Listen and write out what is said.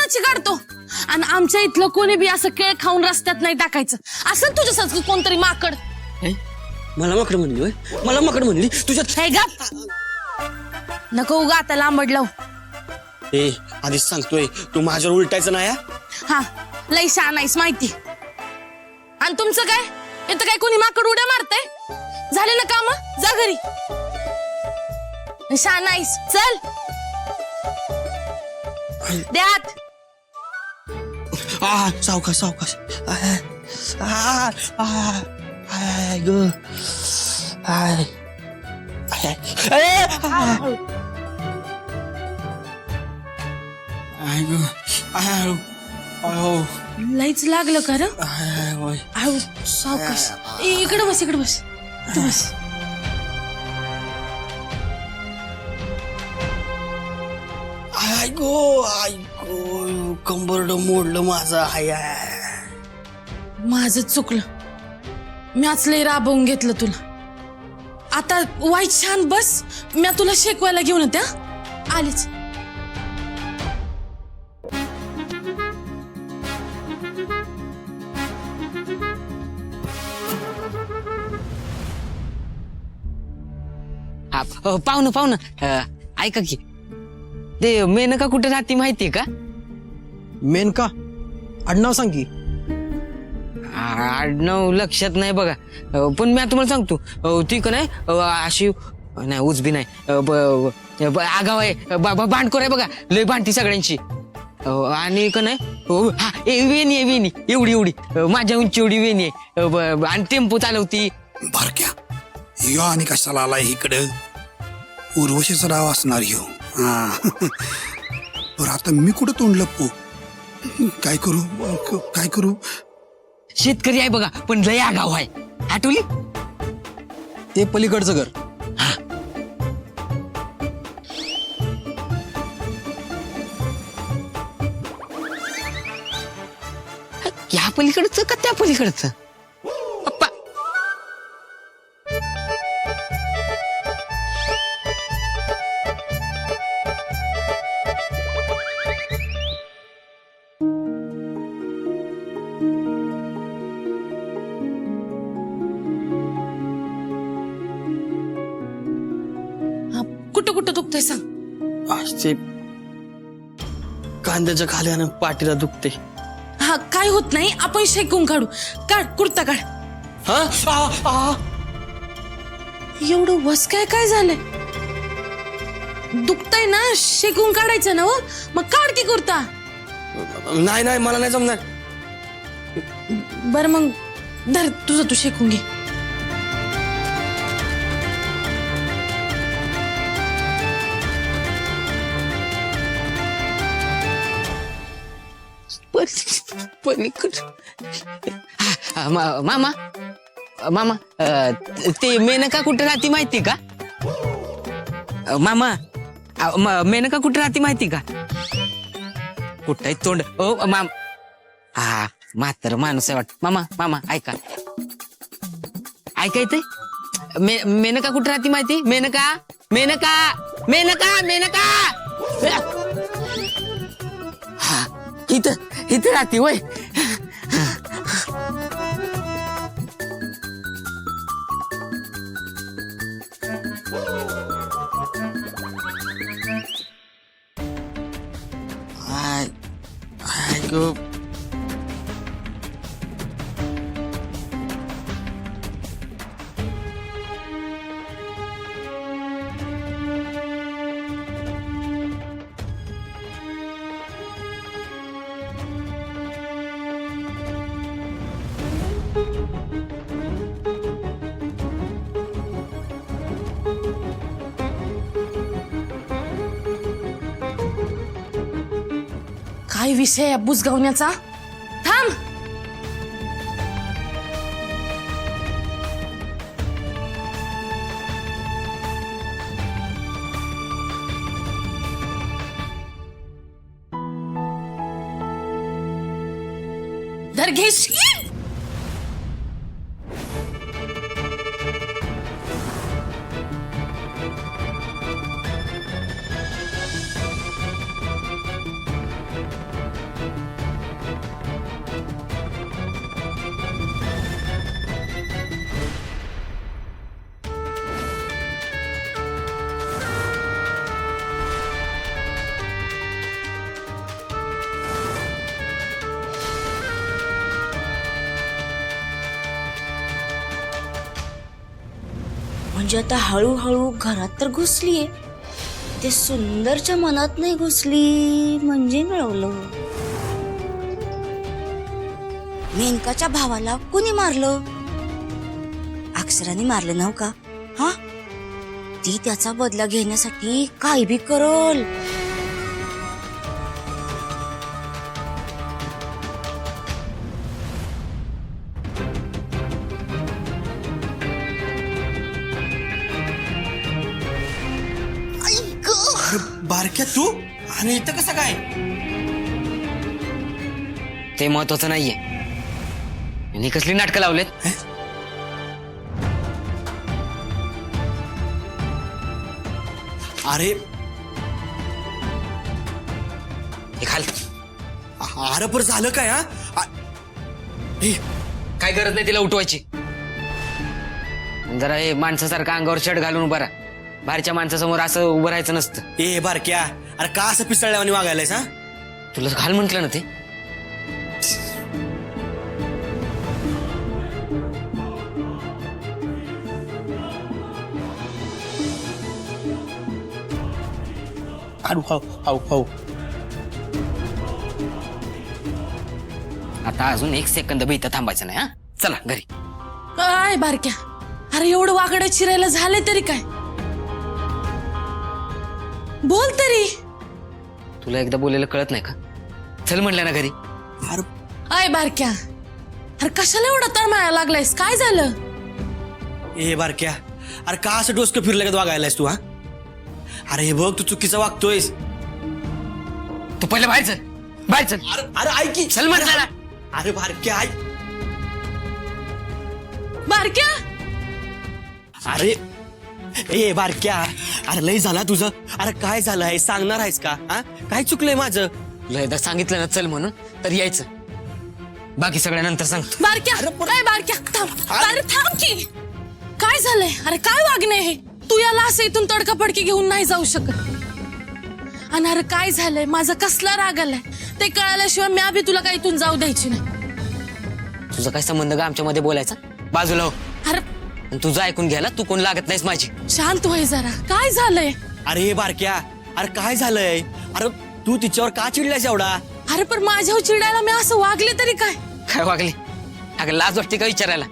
माची काढतो आणि आमच्या इथलं कोणी बी असं केळ खाऊन रस्त्यात नाही टाकायचं. असं तुझ्यासारखं कोणतरी माकड. मला माकड म्हणली होय? मला माकड म्हणली तुझ्या? हे गप, नको उगा आता लांबड लावू. ए आधीच सांगतोय तू माझ्यावर उलटायचं नाही. हा लय शहाणा आहेस माहिती. आणि तुमचं काय इथं काय कोणी माकड उड्या मारतय? झाले ना काम, जा घरी. शहाणा आहेस, चल द्यात. सावकाश सावकाश. ग लईच लागलं का र? सावकाश. इकडे बस, इकडे बस, इकडे बस. आयगो कंबरड मोडलं माझं. माझं चुकलं, म्याच लय राबवून घेतलं तुला. आता वाईट छान बस, म्या तुला शेकवायला घेऊन येते. आलीच. पाहुणं ऐका की, ते मेनका कुठे राहते माहितीये का? मेनका आडनाव सांग की. आडनाव लक्षात नाही बघा, पण मी तुम्हाला सांगतो ती का नाही अशी नाही उजबी नाही, आगाव आहे, भांडखोर आहे बघा, लय भांडती सगळ्यांची. आणि का नाही वेणी आहे, वेणी एवढी एवढी माझ्या उंची एवढी वेणी आहे, आणि टेम्पो चालवती. बारक्या ह्यो आणि कशाला आलाय इकडं? उर्वशीचं नाव असणार ह्यो. बरं आता मी कुठं तोंड लपू? काय करू? शेतकरी आहे बघा, पण लय आगाव आहे. आठवली? ते पलीकडचं घर. या पलीकडचं का त्या पलीकडचं? पप्पा कुठं कुठं दुखतंय सांग. ते कांद्याच्या खाल्यानं पाठीला दुखते. हा काय होत नाही, आपण शेकून काढू. काढ कुर्ता काढ. एवढं वस काय झालंय? दुखतंय ना, शेकून काढायचं ना. हो मग काढ की कुर्ता. नाही मला नाही जमणार. बर मग धर तुझं, तू शेकून घे. मामा ते मेनका कुठे राहती माहिती का? मामा मेनका कुठे राहती माहिती का? कुठं तोंड ओ माम. हा म्हातार माणूस आहे वाटत. मामा ऐका येते. मेनका कुठे राहती माहिती? मेनका हा इथं राहती वय. काय विषय आहे बुजगावण्याचा? थांब. धर घेश. म्हणजे आता हळूहळू घरात तर घुसलीये, ते सुंदरच्या मनात नाही घुसली म्हणजे मिळवलं. मेनकाच्या भावाला कुणी मारलं? अक्षराने मारलं नव्ह का? हा, ती त्याचा बदला घेण्यासाठी काय बी करल. बारक्या तू आणि इथं कसं काय? ते महत्वाचं नाहीये. यांनी कसली नाटकं लावलेत? अरे हे खाल. अरे पर झालं काय? हा ए, काय गरज नाही तिला उठवायची. जरा हे माणसासारखं अंगावर शर्ट घालून उभा राहा. बाहेरच्या माणसासमोर असं उभं राहायचं नसतं. ए बारक्या, अरे का असं पिसळल्यावानी वागायलायस? हा तुला घाल म्हटलं ना ते. खाऊ खाऊ खाऊ खाऊ. आता अजून 1 सेकंद बी इथं थांबायचं नाही. हा, चला घरी. काय बारक्या, अरे एवढं वाकडं चिरायला झाले तरी काय? बोल तरी. तुला एकदा बोलायला कळत नाही का? चल म्हणलं ना घरी. अरे आय बारक्या, अरे कशाला एवढा तळमळायला लागलायस? काय झालं? ए बारक्या, अरे का असं डोसकं फिरलं का वागायलायस तू? हा अरे हे बघ, तू चुकीचं वागतोयस. तू पहिले बाहेर चल. बाहेर चल. अरे अरे ऐक की. चल म्हटलं ना. अरे बारक्या ऐक. बारक्या, अरे ए बारक्या, अरे लय झाला तुझं. अरे काय झालंय सांगणार आहेस का? हा काय चुकलंय माझं? तुला एकदा सांगितलं ना चल म्हणून तर यायचं. बाकी सगळ्यानंतर सांगतो. बारक्या, काय बारक्या, थांब. अरे थांब की. काय झालंय? अरे काय वागणे हे? तू याला असं इथून तडकाफडकी घेऊन नाही जाऊ शकत. आणि अरे काय झालंय? माझा कसला राग आलाय ते कळाल्याशिवाय मी बी तुला काही इथून जाऊ द्यायची नाही. तुझा काय संबंध का आमच्यामध्ये बोलायचा? बाजूला हो. अरे आणि तुझं ऐकून घ्यायला तू कोण लागत नाहीस माझी. शांत होय जरा. काय झालंय? अरे हे बारक्या, अरे काय झालंय? अरे तू तिच्यावर का चिडलायस एवढा? अरे पण माझ्यावर चिडायला मी असं वागले तरी काय? काय वागली? अगं लाज वाटते का विचारायला?